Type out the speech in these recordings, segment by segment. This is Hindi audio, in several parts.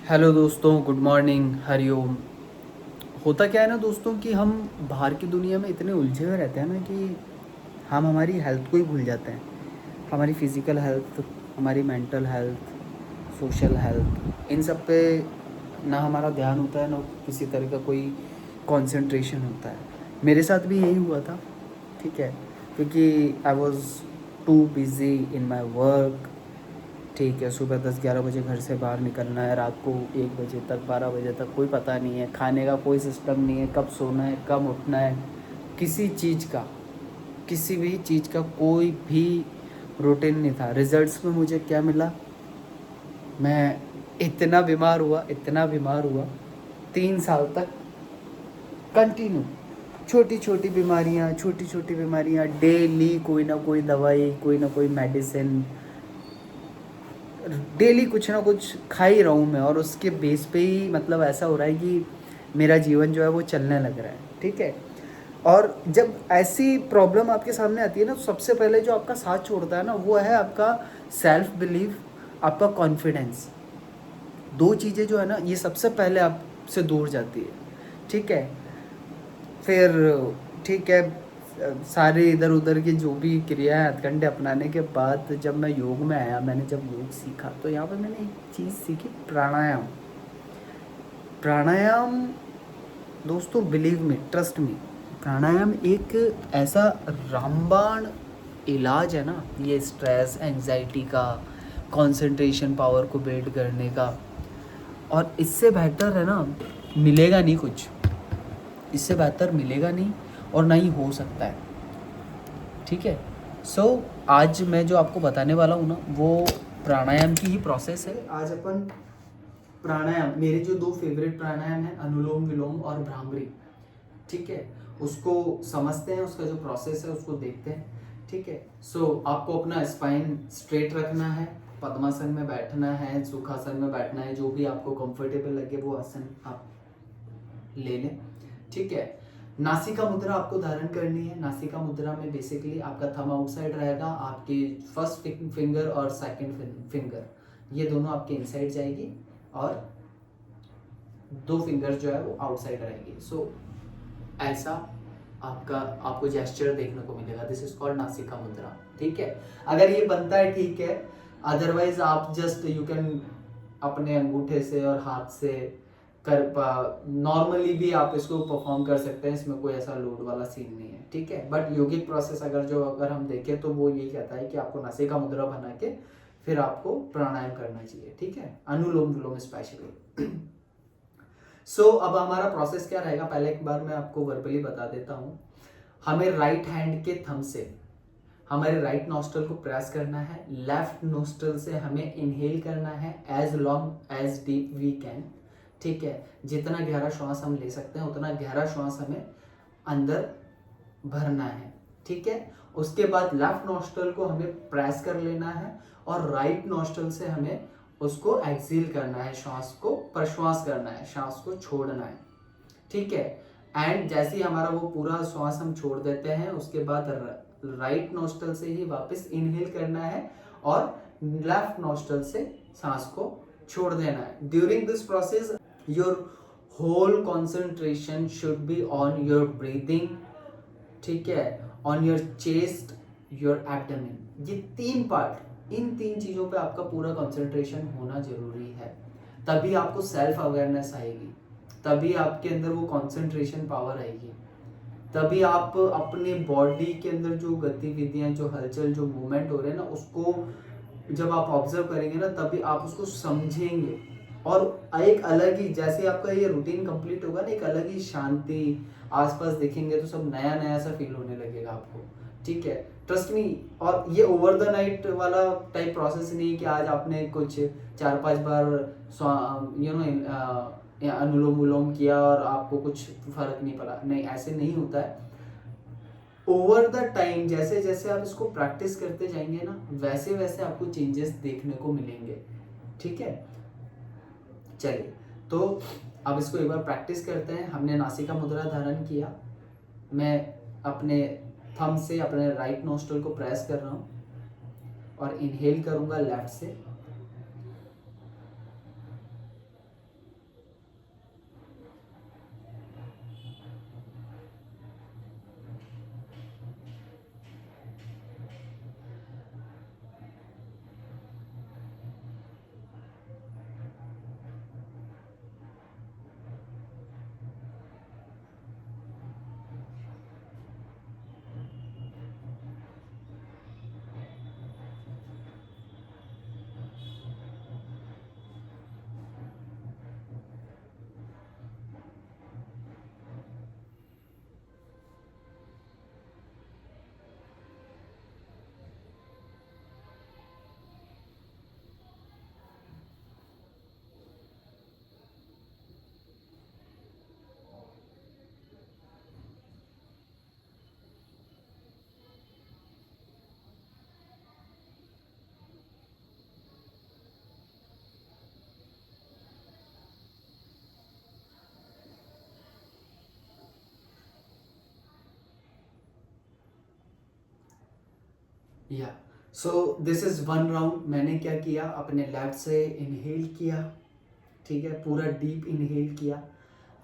हेलो दोस्तों, गुड मॉर्निंग, हरिओम। होता क्या है ना दोस्तों कि हम बाहर की दुनिया में इतने उलझे हुए रहते हैं ना कि हम हमारी हेल्थ को ही भूल जाते हैं। हमारी फिज़िकल हेल्थ, हमारी मेंटल हेल्थ, सोशल हेल्थ, इन सब पे ना हमारा ध्यान होता है, ना किसी तरह का कोई कंसंट्रेशन होता है। मेरे साथ भी यही हुआ था, ठीक है, क्योंकि I was too busy in my work. ठीक है, सुबह 10-11 बजे घर से बाहर निकलना है, रात को 1 बजे तक, 12 बजे तक, कोई पता नहीं है। खाने का कोई सिस्टम नहीं है, कब सोना है, कब उठना है, किसी चीज़ का, किसी भी चीज़ का कोई भी रूटीन नहीं था। रिजल्ट्स में मुझे क्या मिला, मैं इतना बीमार हुआ, इतना बीमार हुआ, 3 साल तक कंटिन्यू। छोटी छोटी बीमारियाँ, डेली कोई ना कोई दवाई, कोई ना कोई मेडिसिन, डेली कुछ ना कुछ खा ही रहा हूँ मैं, और उसके बेस पे ही मतलब ऐसा हो रहा है कि मेरा जीवन जो है वो चलने लग रहा है, ठीक है। और जब ऐसी प्रॉब्लम आपके सामने आती है ना, तो सबसे पहले जो आपका साथ छोड़ता है ना, वो है आपका सेल्फ बिलीव, आपका कॉन्फिडेंस। दो चीज़ें जो है ना, ये सबसे पहले आपसे दूर जाती है, ठीक है। फिर ठीक है, सारे इधर उधर की जो भी क्रिया है, हथकंडे अपनाने के बाद जब मैं योग में आया, मैंने जब योग सीखा, तो यहाँ पे मैंने एक चीज़ सीखी, प्राणायाम। प्राणायाम दोस्तों, बिलीव मी, ट्रस्ट मी, प्राणायाम एक ऐसा रामबाण इलाज है ना, ये स्ट्रेस, एंजाइटी का, कंसंट्रेशन पावर को बिल्ड करने का। और इससे बेहतर है ना, मिलेगा नहीं कुछ, इससे बेहतर मिलेगा नहीं, और ना ही हो सकता है, ठीक है। सो आज मैं जो आपको बताने वाला हूँ ना, वो प्राणायाम की ही प्रोसेस है। आज अपन प्राणायाम, मेरे जो दो फेवरेट प्राणायाम हैं, अनुलोम विलोम और भ्रामरी, ठीक है, उसको समझते हैं, उसका जो प्रोसेस है उसको देखते हैं, ठीक है। सो आपको अपना स्पाइन स्ट्रेट रखना है, पद्मासन में बैठना है, सुखासन में बैठना है, जो भी आपको कंफर्टेबल लगे वो आसन आप ले लें, ठीक है। नासिका मुद्रा आपको धारण करनी है। नासिका मुद्रा में बेसिकली आपका थंब आउटसाइड रहेगा, आपके फर्स्ट फिंगर और सेकंड फिंगर, ये दोनों आपके इनसाइड जाएगी, और 2 फिंगर जो है वो आउटसाइड रहेगी। सो ऐसा आपको जेस्चर देखने को मिलेगा। दिस इज कॉल्ड नासिका मुद्रा, ठीक है। अगर ये बनता है ठीक है, अदरवाइज आप जस्ट यू कैन अपने अंगूठे से और हाथ से नॉर्मली भी आप इसको परफॉर्म कर सकते हैं, इसमें कोई ऐसा लोड वाला सीन नहीं है, ठीक है। बट योगिक प्रोसेस अगर हम देखें तो वो यही कहता है कि आपको नासिका मुद्रा बना के फिर आपको प्राणायाम करना चाहिए, ठीक है, अनुलोम विलोम स्पेशली। सो अब हमारा प्रोसेस क्या रहेगा, पहले एक बार मैं आपको वर्बली बता देता हूँ। हमें राइट हैंड के थंब से हमारे राइट नोस्ट्रल को प्रेस करना है, लेफ्ट नोस्ट्रल से हमें इनहेल करना है as long as deep we can, ठीक है। जितना गहरा श्वास हम ले सकते हैं उतना गहरा श्वास हमें अंदर भरना है, ठीक है। उसके बाद लेफ्ट नोस्ट्रल को हमें प्रेस कर लेना है, और राइट नोस्ट्रल से हमें उसको एक्सेल करना है, श्वास को प्रश्वास करना है, श्वास को छोड़ना है, ठीक है। एंड जैसे ही हमारा वो पूरा श्वास हम छोड़ देते हैं, उसके बाद राइट नोस्ट्रल से ही वापस इनहेल करना है, और लेफ्ट नोस्ट्रल से सांस को छोड़ देना है। During this process your whole concentration should be on your breathing, ठीक है, on your chest, your abdomen. ये 3 पार्ट, इन 3 चीजों पे आपका पूरा कंसंट्रेशन होना जरूरी है। तभी आपको सेल्फ अवेयरनेस आएगी, तभी आपके अंदर वो कंसंट्रेशन पावर आएगी, तभी आप अपने बॉडी के अंदर जो गतिविधियां, जो हलचल, जो मूवमेंट हो रहे हैं ना, उसको जब आप ऑब्जर्व करेंगे ना, तभी आप उसको समझेंगे। और एक अलग ही, जैसे आपका ये रूटीन कंप्लीट होगा ना, एक अलग ही शांति, आसपास देखेंगे तो सब नया नया सा फील होने लगेगा आपको, ठीक है, ट्रस्ट मी। और ये ओवर द नाइट वाला टाइप प्रोसेस नहीं कि आज आपने कुछ 4-5 बार अनुलोम विलोम किया और आपको कुछ फर्क नहीं पड़ा, नहीं, ऐसे नहीं होता है। ओवर द टाइम जैसे जैसे आप इसको प्रैक्टिस करते जाएंगे ना, वैसे वैसे आपको चेंजेस देखने को मिलेंगे, ठीक है। चलिए, तो अब इसको एक बार प्रैक्टिस करते हैं। हमने नासिका मुद्रा धारण किया, मैं अपने थंब से अपने राइट नोस्ट्रल को प्रेस कर रहा हूँ, और इनहेल करूंगा लेफ्ट से, या so this is one round. मैंने क्या किया, अपने लेफ्ट से इनहेल किया, ठीक है, पूरा डीप इनहेल किया,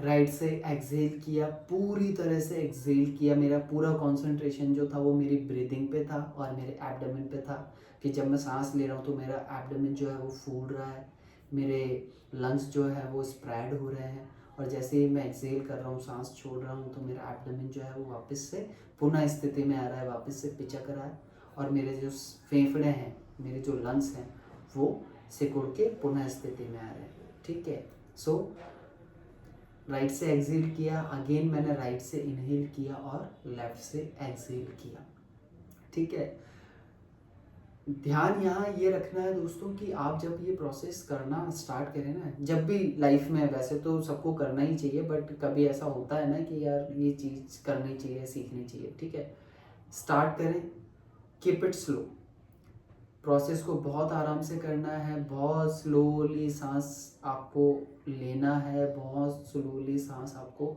राइट से एक्सहेल किया, पूरी तरह से एक्सहेल किया। मेरा पूरा कंसंट्रेशन जो था वो मेरी ब्रीदिंग पे था और मेरे एब्डोमेन पे था, कि जब मैं सांस ले रहा हूँ तो मेरा एब्डोमेन जो है वो फूल रहा है, मेरे लंग्स जो है वो स्प्रेड हो रहे हैं, और जैसे ही मैं एक्सहेल कर रहा हूँ, सांस छोड़ रहा हूँ, तो मेरा एब्डोमेन जो है वो वापस से पुनः स्थिति में आ रहा है, वापस से पिचक रहा है, और मेरे जो फेफड़े हैं, मेरे जो लंग्स हैं, वो सिकुड़ के पुनः स्थिति में आ रहे हैं, ठीक है। सो राइट से एक्सहेल किया, अगेन मैंने राइट से इनहेल किया और लेफ्ट से एक्सहेल किया, ठीक है। ध्यान यहाँ ये रखना है दोस्तों कि आप जब ये प्रोसेस करना स्टार्ट करें ना, जब भी लाइफ में, वैसे तो सबको करना ही चाहिए, बट कभी ऐसा होता है ना कि यार ये चीज़ करनी चाहिए, सीखनी चाहिए, ठीक है। स्टार्ट करें, कीप इट स्लो, प्रोसेस को बहुत आराम से करना है, बहुत स्लोली सांस आपको लेना है, बहुत स्लोली सांस आपको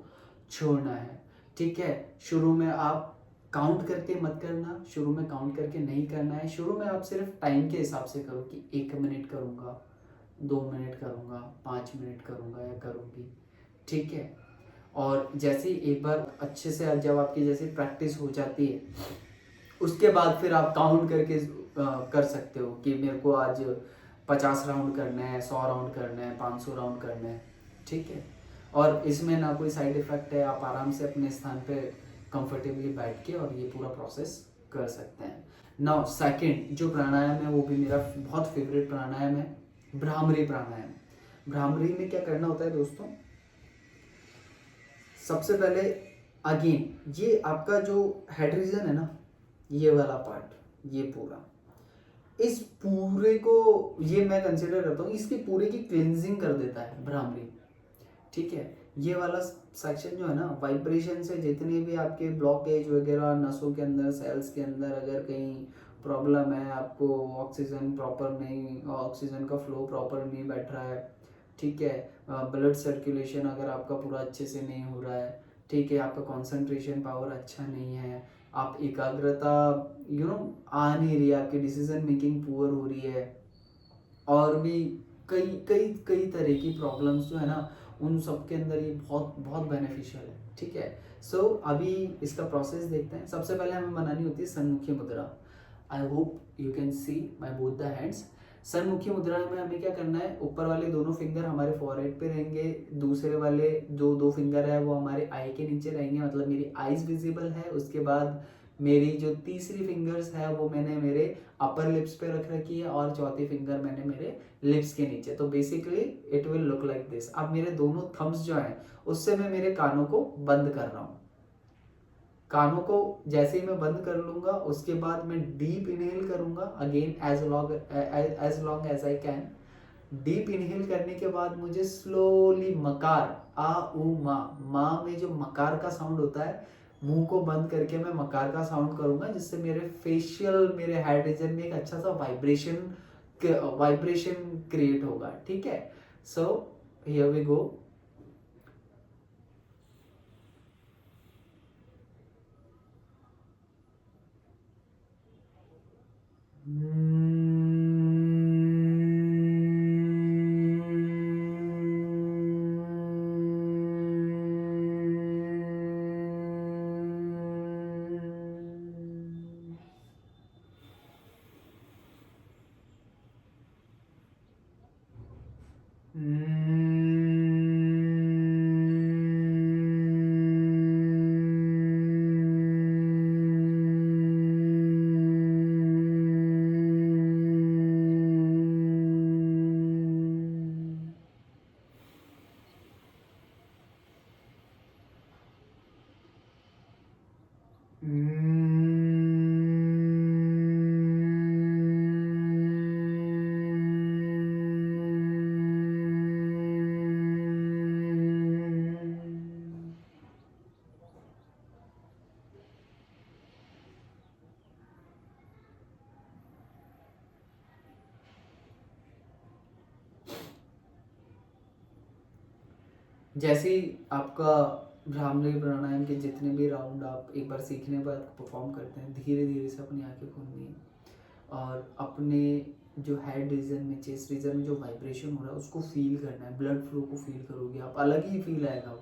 छोड़ना है, ठीक है। शुरू में आप काउंट करके मत करना, शुरू में काउंट करके नहीं करना है। शुरू में आप सिर्फ टाइम के हिसाब से करो कि 1 मिनट करूँगा, 2 मिनट करूँगा, 5 मिनट करूँगा या करूँगी, ठीक है। और जैसे ही एक बार अच्छे से जब आपकी जैसे प्रैक्टिस हो जाती है, उसके बाद फिर आप काउंट करके कर सकते हो कि मेरे को आज 50 राउंड करने हैं, 100 राउंड करने हैं, 500 राउंड करने हैं, ठीक है। और इसमें ना कोई साइड इफेक्ट है, आप आराम से अपने स्थान पे कंफर्टेबली बैठ के और ये पूरा प्रोसेस कर सकते हैं। नाउ सेकंड जो प्राणायाम है वो भी मेरा बहुत फेवरेट प्राणायाम है, भ्रामरी प्राणायाम। भ्रामरी में क्या करना होता है दोस्तों, सबसे पहले अगेन ये आपका जो हेड रीजन है ना, ये वाला पार्ट, ये पूरा, इस पूरे को ये मैं कंसिडर करता हूँ इसकी पूरे की क्लिनजिंग कर देता है भ्रामरी, ठीक है। ये वाला सेक्शन जो है ना, वाइब्रेशन से जितने भी आपके ब्लॉकेज वगैरह नसों के अंदर, सेल्स के अंदर अगर कहीं प्रॉब्लम है, आपको ऑक्सीजन प्रॉपर नहीं, ऑक्सीजन का फ्लो प्रॉपर नहीं बैठ रहा है, ठीक है, ब्लड सर्कुलेशन अगर आपका पूरा अच्छे से नहीं हो रहा है, ठीक है, आपका कंसंट्रेशन पावर अच्छा नहीं है, आप एकाग्रता आ नहीं रही है, आपकी डिसीजन मेकिंग पुअर हो रही है, और भी कई कई कई तरह की प्रॉब्लम्स जो है ना, उन सब के अंदर ये बहुत बहुत बेनिफिशियल है, ठीक है। सो अभी इसका प्रोसेस देखते हैं। सबसे पहले हमें बनानी होती है सन्मुखी मुद्रा। I hope you can see my both the hands. सन्मुखी मुद्रा में हमें क्या करना है, ऊपर वाले दोनों फिंगर हमारे फॉरहेड पे रहेंगे, दूसरे वाले जो दो फिंगर है वो हमारे आई के नीचे रहेंगे, मतलब मेरी आईज विजिबल है। उसके बाद मेरी जो तीसरी फिंगर्स है वो मैंने मेरे अपर लिप्स पे रख रखी है, और चौथी फिंगर मैंने मेरे लिप्स के नीचे। तो basically it will look like this. अब मेरे दोनों थम्स जो हैं उससे मैं मेरे कानों को बंद कर रहा हूँ। कानों को जैसे ही मैं बंद कर लूंगा, उसके बाद मैं डीप इनहेल करूंगा again as long as I can. Deep inhale करने के बाद मुझे स्लोली मकार, आ उ मा में जो मकार का साउंड होता है, मुंह को बंद करके मैं मकार का साउंड करूंगा, जिससे मेरे फेशियल, मेरे हेड रीजन में एक अच्छा सा वाइब्रेशन क्रिएट होगा, ठीक है। So here we go. जैसे ही आपका भ्रामरी प्राणायाम के जितने भी राउंड आप एक बार सीखने के बाद परफॉर्म करते हैं, धीरे धीरे से अपनी आंखें खोलनी है। और अपने जो हेड रीजन में, चेस्ट रीजन में जो वाइब्रेशन हो रहा है उसको फील करना है, ब्लड फ्लो को फील करोगे आप, अलग ही फील आएगा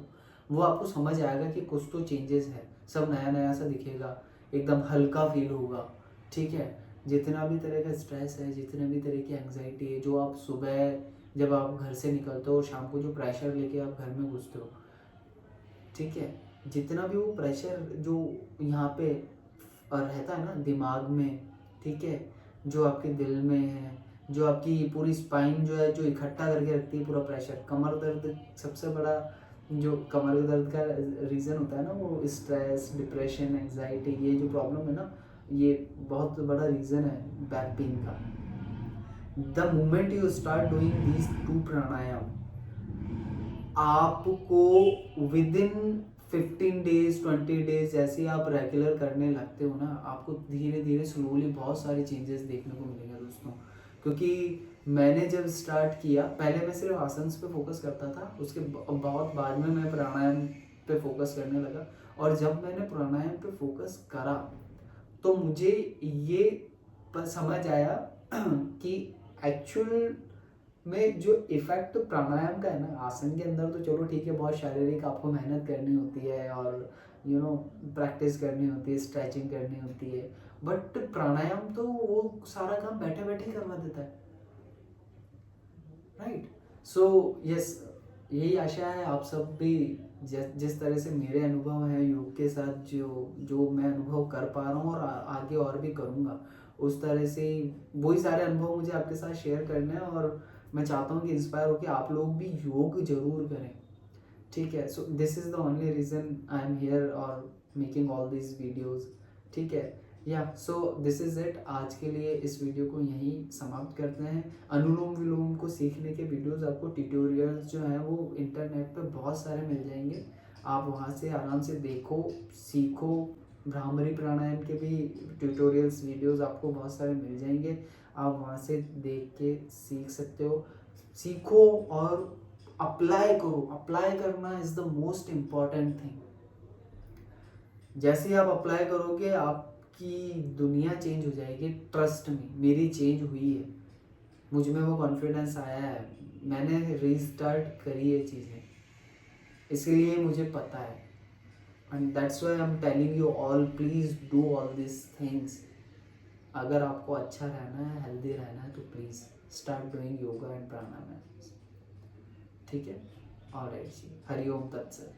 वो आपको समझ आएगा कि कुछ तो चेंजेस है, सब नया नया सा दिखेगा, एकदम हल्का फील होगा, ठीक है। जितना भी तरह का स्ट्रेस है, जितने भी तरह की एंग्जाइटी है, जो आप सुबह जब आप घर से निकलते हो और शाम को जो प्रेशर लेके आप घर में घुसते हो, ठीक है, जितना भी वो प्रेशर जो यहाँ पे रहता है ना दिमाग में, ठीक है, जो आपके दिल में है, जो आपकी पूरी स्पाइन जो है जो इकट्ठा करके रखती है पूरा प्रेशर, कमर दर्द सबसे बड़ा जो कमर दर्द का रीज़न होता है ना, वो स्ट्रेस, डिप्रेशन, एंग्जाइटी, ये जो प्रॉब्लम है ना, ये बहुत बड़ा रीज़न है बैक पेन का। The moment you start doing these 2 प्राणायाम, आपको विद इन 15 डेज 20 डेज जैसे आप रेगुलर करने लगते हो ना, आपको धीरे धीरे स्लोली बहुत सारे चेंजेस देखने को मिलेंगे दोस्तों। क्योंकि मैंने जब स्टार्ट किया, पहले मैं सिर्फ आसन्स पे फोकस करता था, उसके बहुत बाद में मैं प्राणायाम पे फोकस करने लगा। और जब मैंने प्राणायाम पे फोकस करा तो मुझे ये समझ आया कि एक्चुअल में जो इफेक्ट प्राणायाम का है ना, आसन के अंदर तो चलो ठीक है, बहुत शारीरिक आपको मेहनत करनी होती है और प्रैक्टिस करनी होती है, स्ट्रेचिंग करनी होती है, बट प्राणायाम तो वो सारा काम बैठे बैठे ही करवा देता है, राइट। सो यस, यही आशा है आप सब भी जिस तरह से मेरे अनुभव हैं योग के साथ, जो जो मैं अनुभव कर पा रहा हूँ और आगे और भी करूँगा, उस तरह से वही सारे अनुभव मुझे आपके साथ शेयर करने हैं। और मैं चाहता हूँ कि इंस्पायर हो कि आप लोग भी योग जरूर करें, ठीक है। So this is the only reason I am here और मेकिंग ऑल दिस वीडियोज़, ठीक है। या सो दिस इज़ इट, आज के लिए इस वीडियो को यहीं समाप्त करते हैं। अनुलोम विलोम को सीखने के वीडियोस आपको ट्यूटोरियल्स जो हैं वो इंटरनेट पे बहुत सारे मिल जाएंगे, आप वहाँ से आराम से देखो, सीखो। भ्रामरी प्राणायाम के भी ट्यूटोरियल्स वीडियोस आपको बहुत सारे मिल जाएंगे, आप वहाँ से देख के सीख सकते हो, सीखो और अप्लाई करो। अप्लाई करना is the most important thing. जैसे आप अप्लाई करोगे आपकी दुनिया चेंज हो जाएगी, ट्रस्ट में, मेरी चेंज हुई है, मुझ में वो कॉन्फिडेंस आया है, मैंने रीस्टार्ट करी है चीज़ें, इसलिए मुझे पता है। And that's why I am telling you all, please do all this things. अगर आपको अच्छा रहना है, हेल्दी रहना है, तो please start doing yoga and pranayama, ठीक है। ऑलराइट जी, हरिओम तत्सत।